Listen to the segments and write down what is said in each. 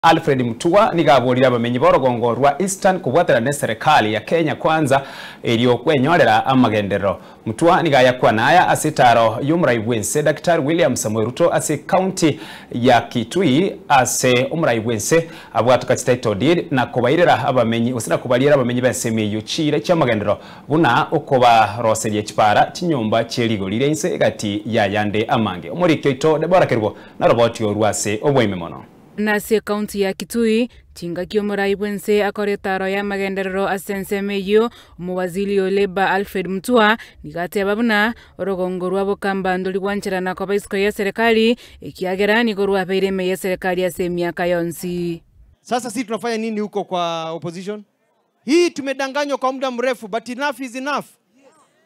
Alfred Mutua nigabulira abamenyi borogongo rwa Eastern kubwatira ne serikali ya Kenya kwanza iliyo kwenyorera amagendero. Mutua nigayakwa naya asitaro y'umurayibwense Dr. William Samuel Ruto ase county ya Kitui ase umurayibwense abwatuka title deed na kubayirira abamenyi usina kubalira abamenyi basemi yuchire cyamagendero buna ukoba roserie kipara kinyumba cyerigo lirense gati ya yande amange. Umurikyo ito Deborah Kerbo na roboti yorwase obwememono. Nase county ya Kitui Chingakio murayibwense akoretaro ya magenderero asensemeyo umuwaziri oleba Alfred Mutua nigate babuna orogongo rwabo kamba ndoli wanchirana kwa baisko ya serikali ikiagera ni gorwa peireme ya serikali ya miaka yonsi. Sasa sisi tunafanya nini huko kwa opposition? Hii tumedanganywa kwa muda mrefu, but enough is enough.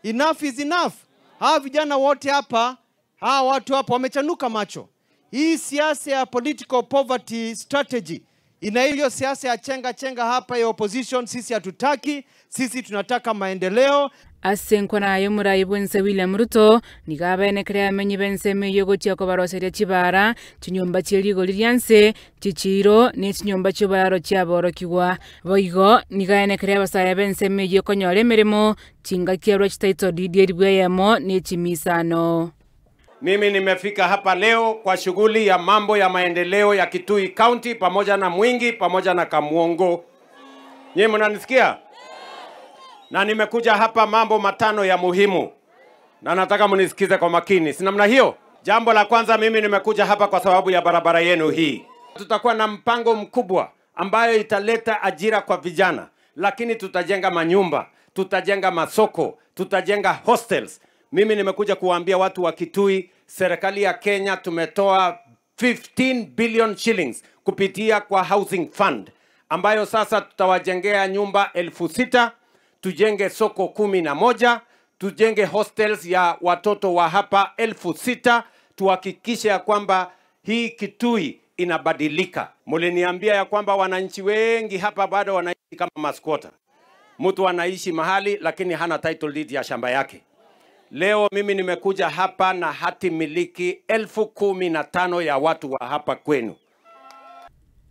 Enough is enough. Hawa vijana wote hapa, hawa watu hapa wamechanuka macho. Hii siasa ya political poverty strategy ina hiyo siasa ya chenga hapa ya opposition. Sisi hatutaki, sisi tunataka maendeleo. Asenkwa na ayo murayibwense William Ruto nigabene krea menyi bense meyo gotia ko baroseria kibara kinyumba cyerigo lirianse ciciro ne kinyumba cyobaro cyaborokiwa boigo nigabene krea basaya bense meyo konyore meremo Chingakio rwa title deed eribweyemo ne chimisano. Mimi nimefika hapa leo kwa shughuli ya mambo ya maendeleo ya Kitui County pamoja na Mwingi pamoja na Kamuongo. Nyinyi mnanisikia? Na nimekuja hapa mambo matano ya muhimu. Na nataka mnisikize kwa makini. Si namna hiyo? Jambo la kwanza, mimi nimekuja hapa kwa sababu ya barabara yenu hii. Tutakuwa na mpango mkubwa ambayo italeta ajira kwa vijana, lakini tutajenga manyumba, tutajenga masoko, tutajenga hostels. Mimi nimekuja kuwaambia watu wa Kitui, serikali ya Kenya tumetoa 15 billion shillings kupitia kwa housing fund, ambayo sasa tutawajengea nyumba 6,000, tujenge soko 11, tujenge hostels ya watoto wa hapa 6,000, tuhakikishe ya kwamba hii Kitui inabadilika. Muliniambia ya kwamba wananchi wengi hapa bado wanaishi kama maskwota. Mtu anaishi mahali lakini hana title deed ya shamba yake. Leo mimi nimekuja hapa na hati miliki 15,000 ya watu wa hapa kwenu.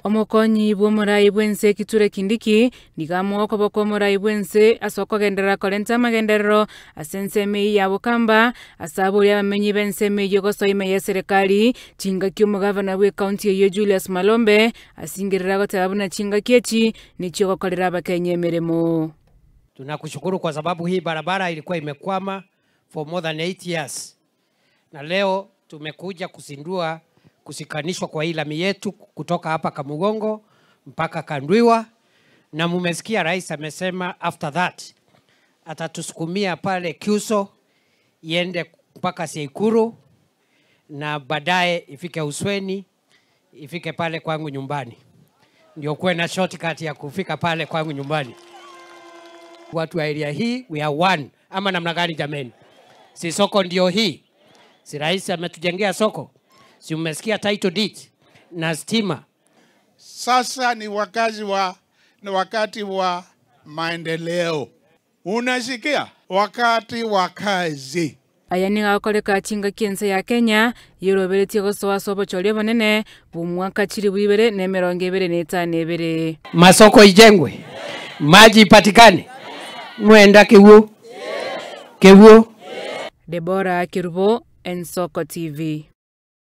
Omokonyi bw'omurayibwense Kiture Kindiki nigamwoko boko murayibwense asoko gendera kolenta magenderero asenseme ya bukamba asaburi abamenyi benseme yogosoime ya serikali Chingakio mugavana we county ya Julius Malombe asingirira gotabuna Chingakiechi nicho gokorera abakenye meremo. Tunakushukuru kwa sababu hii barabara ilikuwa imekwama for more than 8 years. Na leo tumekuja kusindua kusikanishwa kwa hii lami yetu kutoka hapa Kamugongo mpaka Kandwiwa, na mumesikia rais amesema after that atatusukumia pale Kyuso iende mpaka Seikuru na baadaye ifike Usweni, ifike pale kwangu nyumbani. Ndio kuwe na shortcut ya kufika pale kwangu nyumbani. Watu wa area hii we are one. Ama namna gani jameni? Si soko ndio hii? Si rais ametujengea soko? Si umesikia title deed na stima? Sasa ni wakati wa maendeleo. Unasikia? Wakati wa kazi. Aya ni gakoreka Chingakiense ya Kenya yiroberetie gosowa sobo cholie banene bumwaka chiri bwibere ne 2025. Masoko ijengwe. Maji ipatikane. Mwenda Kewo. Deborah Kirbo, Ensoko TV.